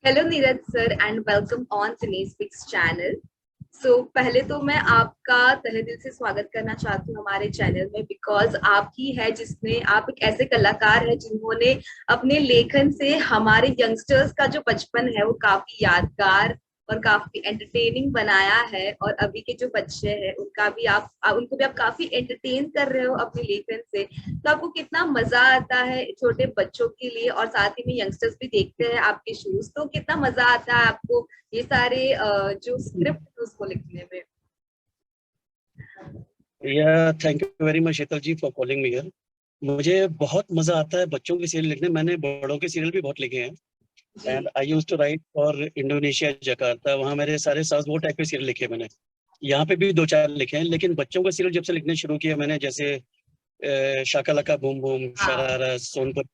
Hello Neeraj sir and welcome on सिनेस pics channel. पहले तो मैं आपका तहे दिल से स्वागत करना चाहती हूँ हमारे चैनल में, बिकॉज आप ही है जिसने आप एक ऐसे कलाकार है जिन्होंने अपने लेखन से हमारे यंगस्टर्स का जो बचपन है वो काफी यादगार और काफी एंटरटेनिंग बनाया है। और अभी के जो बच्चे हैं उनका भी उनको भी आप काफी एंटरटेन कर रहे हो अपने लेखन से। तो आपको कितना मजा आता है छोटे बच्चों के लिए, और साथ ही में यंगस्टर्स भी देखते हैं आपके शोज, तो कितना मजा आता है आपको ये सारे जो स्क्रिप्ट है उसको लिखने में। Thank you very much Sheetal ji for calling me here. मुझे बहुत मजा आता है बच्चों के सीरियल लिखने। मैंने बड़ों के सीरियल भी बहुत लिखे हैं जी। And I used to write for Indonesia Jakarta. वहाँ मेरे सारे सास वो टाइप के सीरियल लिखे मैंने। यहाँ पे भी दो चार लिखे हैं, लेकिन बच्चों के सीरियल जब से लिखने शुरू किया मैंने, जैसे शाकालाका बूम बूम, हाँ शरारत, सोनपत,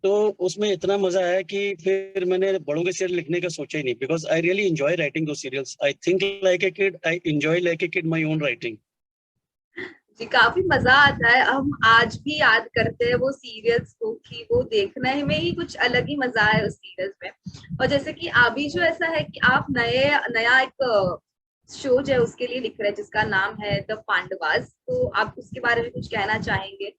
तो उसमें इतना मजा आया कि फिर मैंने बड़ों के सीरियल लिखने का सोचा ही नहीं, because I really enjoy writing दो serials. I think like a kid, I enjoy like a kid my own writing. जी, काफी मजा आता है। हम आज भी याद करते हैं वो सीरियल्स को कि वो देखने में ही कुछ अलग ही मजा है उस सीरियल्स में। और जैसे कि अभी जो ऐसा है कि आप नया एक शो जो है उसके लिए लिख रहे हैं जिसका नाम है द पांडवास, तो आप उसके बारे में कुछ कहना चाहेंगे?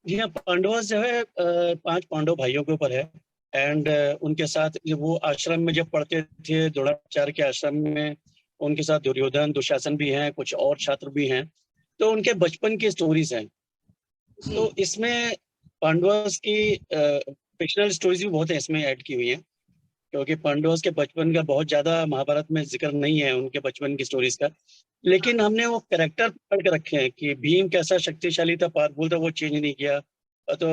जी हाँ, पांडवस जो है पांच पांडव भाइयों के ऊपर है। एंड उनके साथ वो आश्रम में जब पढ़ते थे, द्रोणाचार्य के आश्रम में, उनके साथ दुर्योधन दुशासन भी हैं, कुछ और छात्र भी हैं। तो उनके बचपन की स्टोरीज हैं। जी। तो इसमें पांडवस की फिक्शनल स्टोरीज भी बहुत है इसमें ऐड की हुई हैं, क्योंकि पांडवस के बचपन का बहुत ज्यादा महाभारत में जिक्र नहीं है उनके बचपन की स्टोरीज का। लेकिन हमने वो कैरेक्टर पकड़ के रखे हैं कि भीम कैसा शक्तिशाली था, पावरफुल था, वो चेंज नहीं किया। तो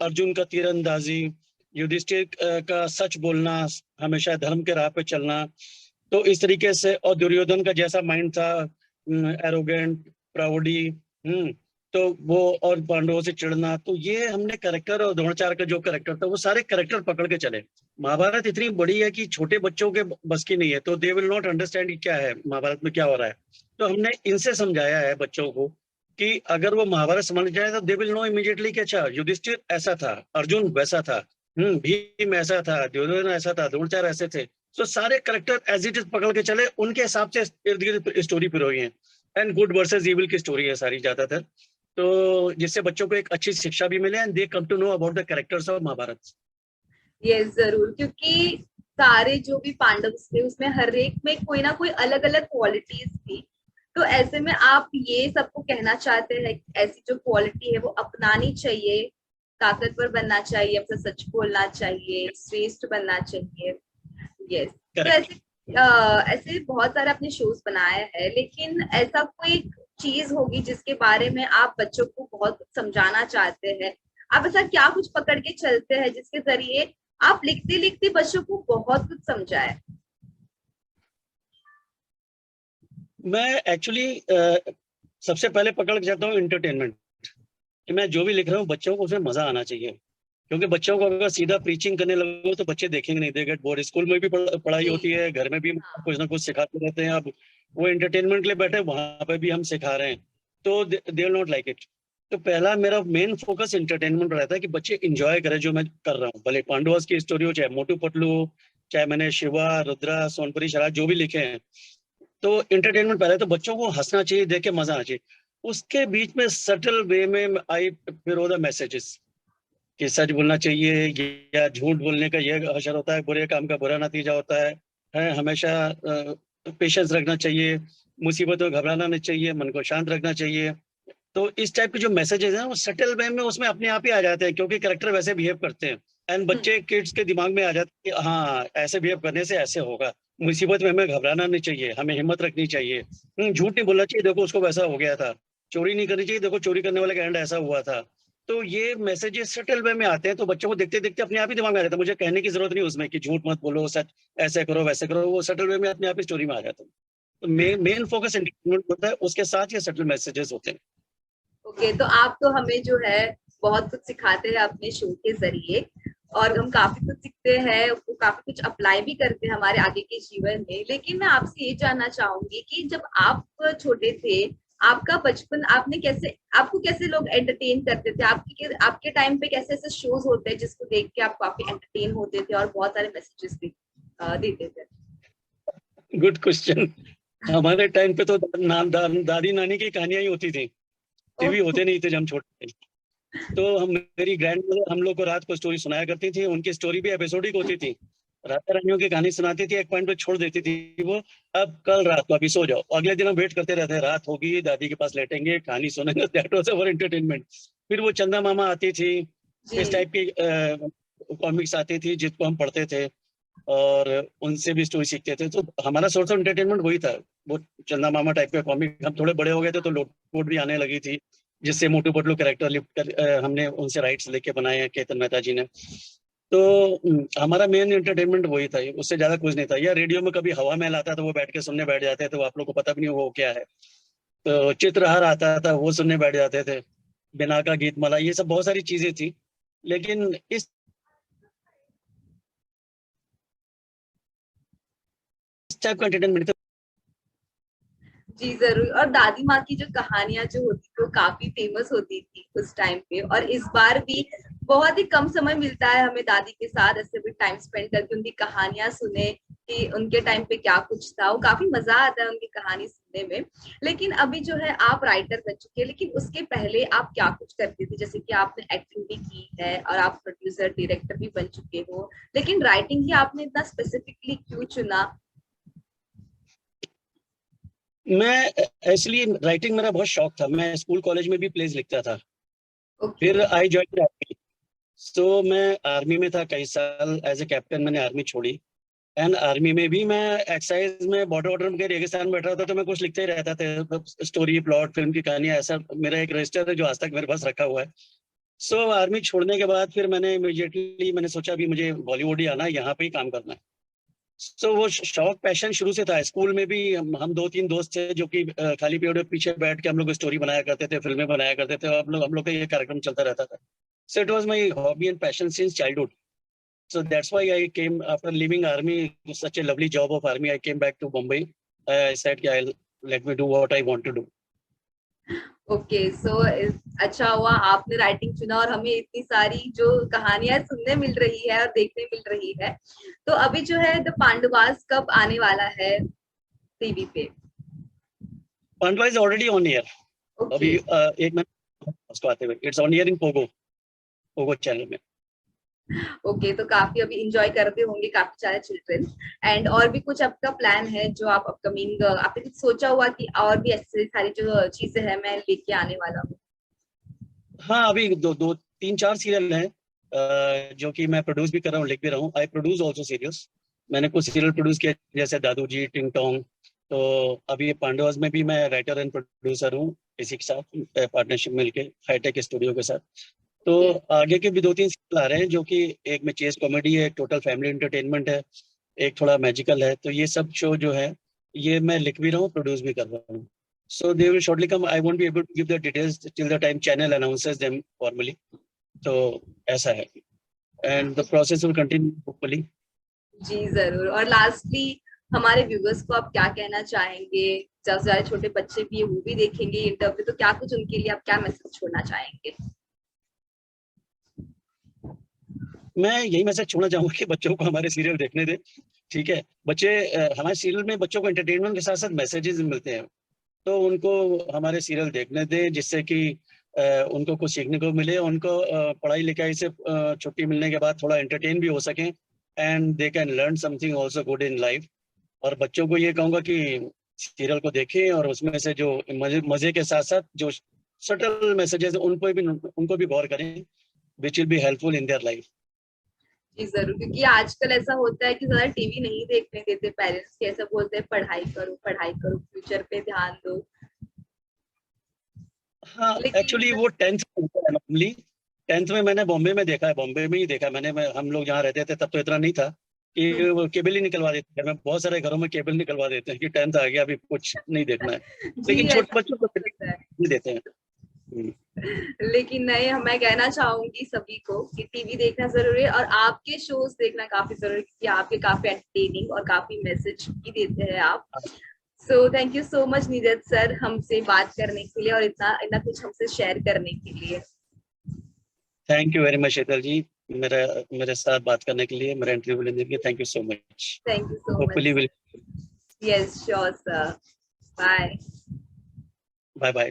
अर्जुन का तीरंदाजी, युधिष्ठिर का सच बोलना, हमेशा धर्म के राह पे चलना, तो इस तरीके से। और दुर्योधन का जैसा माइंड था, एरोगेंट, प्राउडी, तो वो, और पांडवों से चिढ़ना, तो ये हमने करेक्टर, और द्रोणाचार्य का जो करेक्टर था वो सारे करेक्टर पकड़ के चले। महाभारत इतनी बड़ी है कि छोटे बच्चों के बस की नहीं है, तो दे विल नॉट अंडरस्टैंड कि क्या है महाभारत में क्या हो रहा है। तो हमने इनसे समझाया है बच्चों को कि अगर वो महाभारत समझ जाए तो दे विल नो इमीडिएटली कि अच्छा युधिष्ठिर ऐसा था, अर्जुन वैसा था, भीम ऐसा था, दुर्योधन ऐसा था, द्रोणाचार्य ऐसे थे। तो सारे करेक्टर एज इट इज पकड़ के चले, उनके हिसाब से इर्द गिर्द स्टोरी पिरोई है। एंड गुड वर्सेस इविल की स्टोरी है सारी ज्यादातर, तो जिससे बच्चों को एक अच्छी शिक्षा भी मिले and they come to know about the characters of Mahabharat. ये जरूर, क्योंकि सारे जो भी पांडव थे उसमें हर एक में कोई ना कोई अलग अलग क्वालिटीज थी। तो ऐसे में आप ये सबको कहना चाहते हैं कि ऐसी जो क्वालिटी है वो अपनानी चाहिए, ताकतवर बनना चाहिए, अपना सच बोलना चाहिए, श्रेष्ठ बनना चाहिए। यस। तो करेक्ट। ऐसे ऐसे बहुत सारे आपने शोज बनाए हैं, लेकिन ऐसा कोई चीज होगी जिसके बारे में आप बच्चों को बहुत कुछ समझाना चाहते हैं? आप ऐसा क्या कुछ पकड़ के चलते हैं जिसके जरिए आप लिखते लिखते बच्चों को बहुत कुछ समझाए? मैं एक्चुअली सबसे पहले पकड़ के जाता हूँ इंटरटेनमेंट, कि मैं जो भी लिख रहा हूँ बच्चों को उसमें मजा आना चाहिए। क्योंकि बच्चों को अगर सीधा प्रीचिंग करने लगो तो बच्चे देखेंगे नहीं, दे गेट बोर्ड। स्कूल में भी पढ़ाई जी। होती है, घर में भी हाँ। कुछ ना कुछ सिखाते रहते हैं। अब वो एंटरटेनमेंट के लिए बैठे, वहां पे भी हम सिखा रहे हैं, तो they will not like it. तो पहला मेरा मेन फोकस इंटरटेनमेंट रहता है कि बच्चे इंजॉय करें जो मैं कर रहा हूँ, भले पांडवस की स्टोरी हो, चाहे मोटू पतलू हो, चाहे मैंने शिवा, रुद्रा, सोनपरी, शरारत जो भी लिखे हैं। तो इंटरटेनमेंट पहले, तो बच्चों को हंसना चाहिए, देख के मजा आना चाहिए। उसके बीच में सटल वे में आई फिर द मैसेजेस कि सच बोलना चाहिए, या झूठ बोलने का ये असर होता है, बुरे काम का बुरा नतीजा होता है हमेशा पेशेंस रखना चाहिए, मुसीबत में घबराना नहीं चाहिए, मन को शांत रखना चाहिए। तो इस टाइप के जो मैसेजेस हैं वो सटल वे में उसमें अपने आप ही आ जाते हैं, क्योंकि करेक्टर वैसे बिहेव करते हैं। एंड हम्म। बच्चे किड्स के दिमाग में आ जाते हैं कि हाँ, ऐसे बिहेव करने से ऐसे होगा, मुसीबत में हमें घबराना नहीं चाहिए, हमें हिम्मत रखनी चाहिए, झूठ नहीं बोलना चाहिए, देखो उसको वैसा हो गया था, चोरी नहीं करनी चाहिए, देखो चोरी करने वाले का एंड ऐसा हुआ था। तो ये मैसेजेस सटल वे में आते हैं, तो बच्चों को देखते देखते अपने आप ही दिमाग में आ जाता है, मुझे कहने की जरूरत नहीं उसमें कि झूठ मत बोलो, सच ऐसे करो वैसे करो, वो सटल वे में अपने आप ही स्टोरी में आ जाता है। तो मेन फोकस एंटरटेनमेंट होता है, उसके साथ ये सटल मैसेजेस होते हैं। ओके, तो आप तो हमें जो है बहुत कुछ सिखाते हैं अपने शो के जरिए, और हम काफी कुछ सीखते हैं, वो काफी कुछ अप्लाई भी करते हैं हमारे आगे के जीवन में। लेकिन मैं आपसे ये जानना चाहूंगी कि जब आप छोटे थे आपका बचपन, आपने कैसे, आपको कैसे लोग एंटरटेन करते थे? आपके टाइम पे कैसे ऐसे शोज होते हैं जिसको देख के आप काफी एंटरटेन होते थे और बहुत सारे मैसेजेस भी देते थे? Good question. हमारे टाइम पे तो दादी नानी की कहानियां ही होती थी, टीवी ओह, होते नहीं थे जब हम छोटे थे। तो हम मेरी ग्रैंड मदर हम लोग को रात को स्टोरी सुनाया करती थी, उनकी स्टोरी भी एपिसोडिक होती थी। राजा रानियों की कहानी सुनाती थी, एक पॉइंट पे छोड़ देती थी वो, अब कल रात को अभी सो जाओ। अगले दिन हम वेट करते रहते हैं, रात होगी दादी के पास लेटेंगे कहानी सुनेंगे। That was our entertainment. फिर वो चंदा मामा आती थी, जी इस टाइप की कॉमिक्स आती थी जिसको हम पढ़ते थे और उनसे भी स्टोरी सीखते थे। तो हमारा सोर्स ऑफ एंटरटेनमेंट वही था, वो चंदा मामा टाइप का कॉमिक। हम थोड़े बड़े हो गए थे तो लोटपोट भी आने लगी थी, जिससे मोटू पतलू कैरेक्टर लिफ्ट कर हमने उनसे राइट्स लेके बनाए हैं केतन मेहता जी ने। तो हमारा मेन एंटरटेनमेंट वही था, उससे ज्यादा कुछ नहीं था। या रेडियो में कभी हवा महल आता था, वो बैठ के सुनने बैठ जाते थे, तो आप लोग को पता भी नहीं वो क्या है। तो चित्रहार आता था, वो सुनने बैठ जाते थे। बिना का गीत माला, ये सब बहुत सारी चीजें थी। लेकिन इस टाइप का एंटरटेनमेंट जी जरूर। और दादी माँ की जो कहानियां जो होती थी वो काफी फेमस होती थी उस टाइम पे, और इस बार भी बहुत ही कम समय मिलता है हमें दादी के साथ ऐसे भी टाइम स्पेंड करके उनकी कहानियां सुने कि उनके टाइम पे क्या कुछ था। वो काफी मजा आता है उनकी कहानी सुनने में। लेकिन अभी जो है आप राइटर बन चुके हैं, लेकिन उसके पहले आप क्या कुछ करते थे? जैसे कि आपने एक्टिंग भी की है और आप प्रोड्यूसर डायरेक्टर भी बन चुके हो, लेकिन राइटिंग ही आपने इतना स्पेसिफिकली क्यों चुना? मैं एक्चुअली राइटिंग मेरा बहुत शौक था। मैं स्कूल कॉलेज में भी प्लेज लिखता था। ओके। फिर आई ज्वाइन आर्मी। सो मैं आर्मी में था कई साल, एज ए कैप्टन मैंने आर्मी छोड़ी। एंड आर्मी में भी मैं एक्सरसाइज में बॉर्डर वॉर्डर में रेगिस्तान में बैठा होता तो मैं कुछ लिखते ही रहता था, स्टोरी प्लॉट फिल्म की कहानियां। ऐसा मेरा एक रजिस्टर है जो आज तक मेरे पास रखा हुआ है। सो आर्मी छोड़ने के बाद फिर मैंने इमीडिएटली मैंने सोचा अभी मुझे बॉलीवुड ही आना है, यहाँ पे ही काम करना है। सो वो शौक पैशन शुरू से था। स्कूल में भी हम दो तीन दोस्त थे जो कि खाली पीरियड में पीछे बैठ के हम लोग स्टोरी बनाया करते थे, फिल्में बनाया करते थे, और हम लोग का ये कार्यक्रम चलता रहता था। So it was my hobby and passion since childhood. So that's why I came after leaving army, such a lovely job of army. I came back to Bombay. I said, "Yeah, let me do what I want to do." Okay, so अच्छा हुआ आपने writing चुना और हमें इतनी सारी जो कहानियां सुनने मिल रही है और देखने मिल रही है। तो अभी जो है द पांडवास कब आने वाला है टीवी पे? Pandwa is already on air. Okay. अभी एक महीने उसको आते हुए it's on air in Pogo channel में। ओके, तो काफी अभी इंजॉय करते होंगे काफी सारे चिल्ड्रन। एंड और भी कुछ आपका प्लान है जो आप अपकमिंग, आपने कुछ सोचा हुआ कि और भी ऐसी सारी जो चीजें हैं मैं लेके आने वाला हूँ? हाँ, अभी दो तीन चार सीरियल हैं जो कि मैं प्रोड्यूस भी कर रहा हूँ, लिख भी रहा हूँ। I produce also serials. मैंने कुछ सीरियल प्रोड्यूस किया जैसे दादू जी, टिंग टोंग। तो अभी पांडवास में भी मैं राइटर एंड प्रोड्यूसर हूँ, इसी के साथ पार्टनरशिप मिलके हाईटेक स्टूडियो के साथ। तो ओके। आगे के भी दो तीन सीरियल आ रहे हैं जो कि एक में चेस कॉमेडी है, एक टोटल फैमिली एंटरटेनमेंट है, एक थोड़ा मैजिकल है। तो ये सब शो जो है ये मैं लिख भी रहा हूँ, प्रोड्यूस भी कर रहा हूँ। So they will shortly come. I won't be able to give the details till the time channel announces them formally. तो ऐसा है, and the process will continue hopefully. जी जरूर। और लास्टली हमारे व्यूअर्स को आप क्या कहना चाहेंगे? जब ज्यादा छोटे बच्चे भी है वो भी देखेंगे इंटरव्यू, तो क्या कुछ उनके लिए आप क्या मैसेज छोड़ना चाहेंगे? मैं यही मैसेज छोड़ना चाहूंगा कि बच्चों को हमारे सीरियल देखने दे। ठीक है, बच्चे हमारे सीरियल में बच्चों को एंटरटेनमेंट के साथ साथ मैसेजेस मिलते हैं। तो उनको हमारे सीरियल देखने दें, जिससे कि उनको कुछ सीखने को मिले। उनको पढ़ाई लिखाई से छुट्टी मिलने के बाद थोड़ा एंटरटेन भी हो सकें, and they can learn something also good in life. और बच्चों को ये कहूंगा कि सीरियल को देखें और उसमें से जो मजे मजे के साथ साथ जो सटल मैसेजेस उनको भी गौर करें, which will be helpful in their life. जी जरूर, क्योंकि आजकल ऐसा होता है कि ज्यादा टीवी नहीं देखने देते पेरेंट्स, के ऐसा बोलते हैं पढ़ाई करो फ्यूचर पे ध्यान दो। हाँ, एक्चुअली लेकिन वो 10th में होता है नॉर्मली। 10th में मैंने बॉम्बे में देखा है, बॉम्बे में ही देखा मैंने। हम लोग जहाँ रहते थे तब तो इतना नहीं था कि वो केबल ही निकलवा देते घर में। बहुत सारे घरों में केबल निकलवा देते हैं कि 10th आ गया अभी कुछ नहीं देखना है। जी लेकिन छोटे ऐसा बच्चों को होता है। नहीं देते हैं। हम्म। लेकिन नहीं, मैं कहना चाहूंगी सभी को कि टीवी देखना जरूरी है और आपके शोज देखना काफी जरूरी है, क्योंकि आपके काफी एंटरटेनिंग और काफी मैसेज भी देते हैं आप। So thank you so much Neeraj sir हमसे बात करने के लिए और इतना इतना कुछ हमसे शेयर करने के लिए। Thank you very much Sheetal जी, मेरे साथ बात करने के लिए, मेरा इंटरव्यू लेने के लिए। Thank you so much. Thank you so hopefully much. Will. Yes sure sir. Bye. Bye bye.